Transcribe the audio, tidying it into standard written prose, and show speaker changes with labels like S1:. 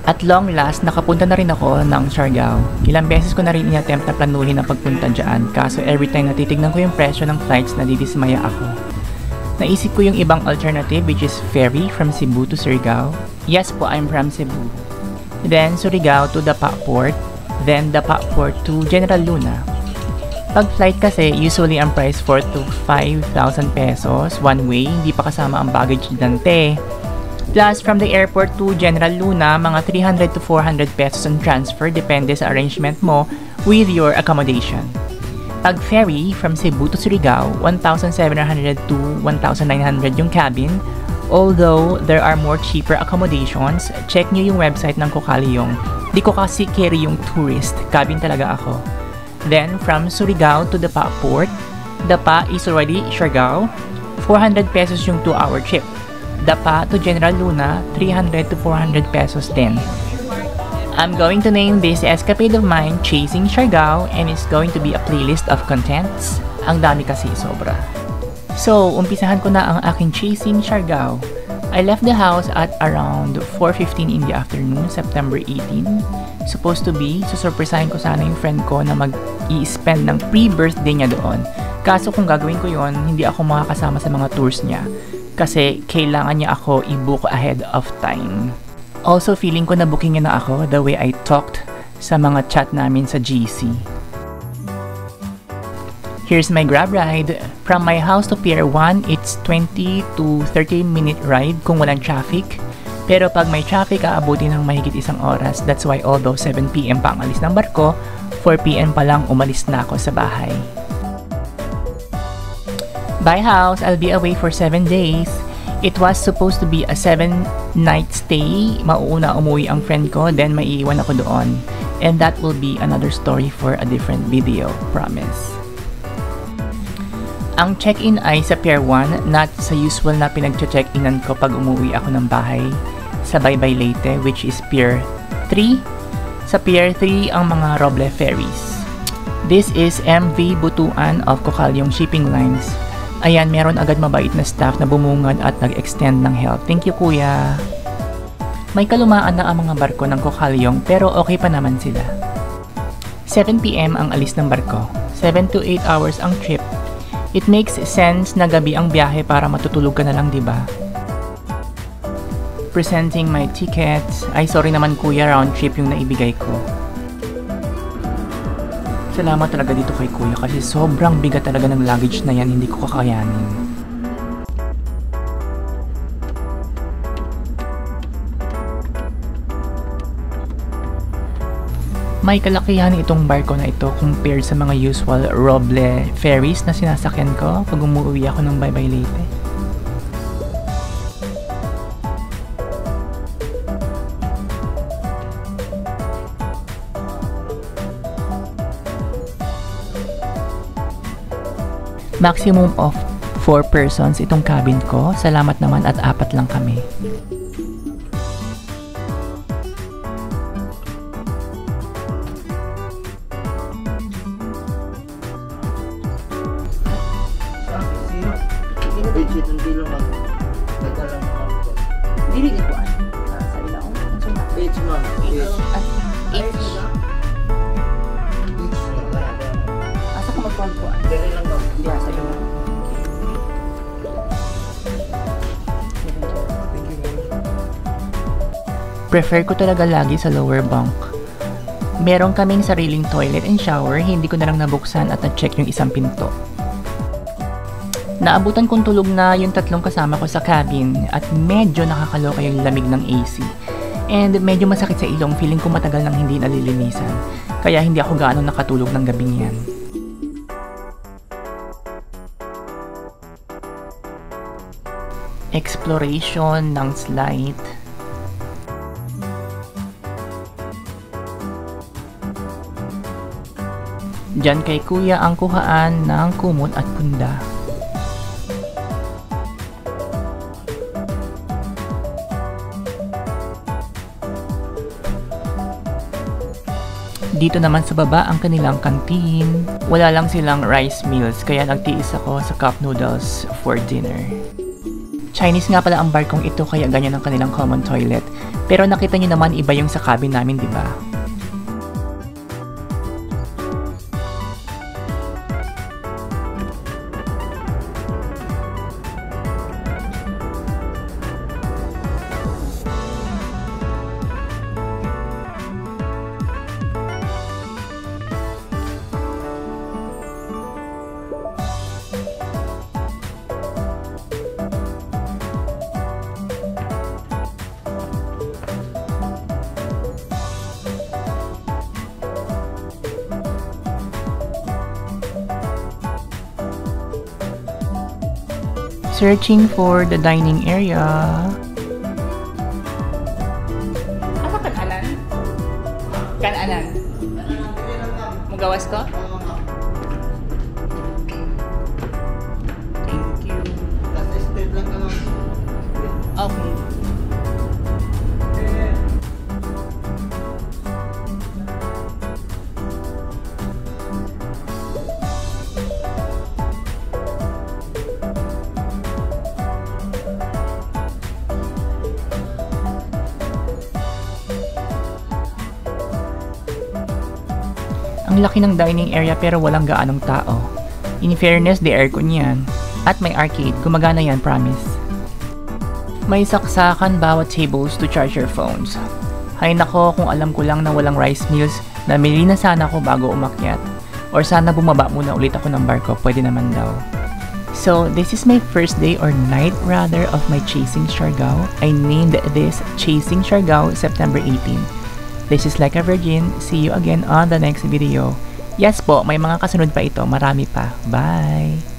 S1: At long last, nakapunta na rin ako ng Siargao. Ilang beses ko na rin in-attempt na planuhin ang pagpunta dyan, kaso every time na titignan ko yung presyo ng flights, nadidismaya ako. Naisip ko yung ibang alternative, which is ferry from Cebu to Siargao. Yes po, I'm from Cebu. Then Surigao to Dapa Port, then Dapa Port to General Luna. Pag flight kasi, usually ang price 4 to 5,000 pesos one way, hindi pa kasama ang baggage dante. Plus, from the airport to General Luna, mga 300 to 400 pesos on transfer, depende sa arrangement mo with your accommodation. Pag ferry, from Cebu to Surigao, 1,700 to 1,900 yung cabin. Although, there are more cheaper accommodations, check nyo yung website ng Kokaliong. Di ko kasi carry yung tourist, cabin talaga ako. Then, from Surigao to Dapa Port, Dapa is already Siargao, 400 pesos yung 2-hour trip. Dapa to General Luna, 300 to 400 pesos din. I'm going to name this escapade of mine Chasing Siargao, and it's going to be a playlist of contents. Ang dami kasi sobra. So, umpisahan ko na ang aking Chasing Siargao. I left the house at around 4:15 in the afternoon, September 18. Supposed to be, susurpresahin ko sana yung friend ko na mag-i-spend ng pre-birthday niya doon. Kaso kung gagawin ko yon, hindi ako makakasama sa mga tours niya. Kasi kailangan niya ako i-book ahead of time. Also, feeling ko na booking niya na ako the way I talked sa mga chat namin sa GC. Here's my Grab ride. From my house to Pier 1, it's 20 to 30 minute ride kung walang traffic. Pero pag may traffic, aabutin ng mahigit 1 oras. That's why although 7 PM pa ang alis ng barko, 4 PM pa lang umalis na ako sa bahay. Bye house, I'll be away for 7 days. It was supposed to be a 7-night stay. Mauuna umuwi ang friend ko, then maiiwan ako doon. And that will be another story for a different video, promise. Ang check-in ay sa Pier 1, not sa usual na pinag-check-inan ko pag umuwi ako ng bahay sa Baybay Leyte, which is Pier 3. Sa Pier 3 ang mga Roble ferries. This is MV Butuan of Kokaliong Shipping Lines. Ayan, meron agad mabait na staff na bumungad at nag-extend ng help. Thank you, kuya. May kalumaan na ang mga barko ng Kokaliong pero okay pa naman sila. 7 PM ang alis ng barko. 7 to 8 hours ang trip. It makes sense na gabi ang biyahe para matutulog ka na lang, diba? Presenting my tickets. Ay, sorry naman kuya, round trip yung naibigay ko. Salamat talaga dito kay kuya kasi sobrang bigat talaga ng luggage na yan, hindi ko kakayanin. May kalakihan itong barko na ito compared sa mga usual Roble ferries na sinasakyan ko pag umuwi ako ng Baybay Leyte. Maximum of 4 persons itong cabin ko. Salamat naman at 4 lang kami.
S2: Dili ko sa ilaw. Each month. Each. Asa ko mag-call ko? Dili lang daw. Diya sa ilaw.
S1: Prefer ko talaga lagi sa lower bunk. Meron kaming sariling toilet and shower, hindi ko na lang nabuksan at na-check yung isang pinto. Naabutan kong tulog na yung 3 kasama ko sa cabin at medyo nakakaloka yung lamig ng AC. And medyo masakit sa ilong, feeling ko matagal nang hindi nalilinisan. Kaya hindi ako gaano nakatulog ng gabing yan. Exploration ng slide. Diyan kay kuya ang kuhaan ng kumot at punda. Dito naman sa baba ang kanilang canteen. Wala lang silang rice meals kaya nagtiis ako sa cup noodles for dinner. Chinese nga pala ang barkong ito kaya ganyan ang kanilang common toilet. Pero nakita nyo naman iba yung sa cabin namin, di ba? Searching for the dining area.
S2: Asa kan-anan? Kan-anan? Magawas ko? Thank you. Okay.
S1: Ang laki ng dining area pero walang gaanong tao. In fairness, the aircon yan. At may arcade, gumagana yan, promise. May saksakan bawat tables to charge your phones. Hay nako, kung alam ko lang na walang rice meals, namili na sana ako bago umakyat. Or sana bumaba muna ulit ako ng barko, pwede naman daw. So, this is my first day or night rather of my Chasing Siargao. I named this Chasing Siargao September 18. This is Like a Virgin. See you again on the next video. Yes po, may mga kasunod pa ito. Marami pa. Bye!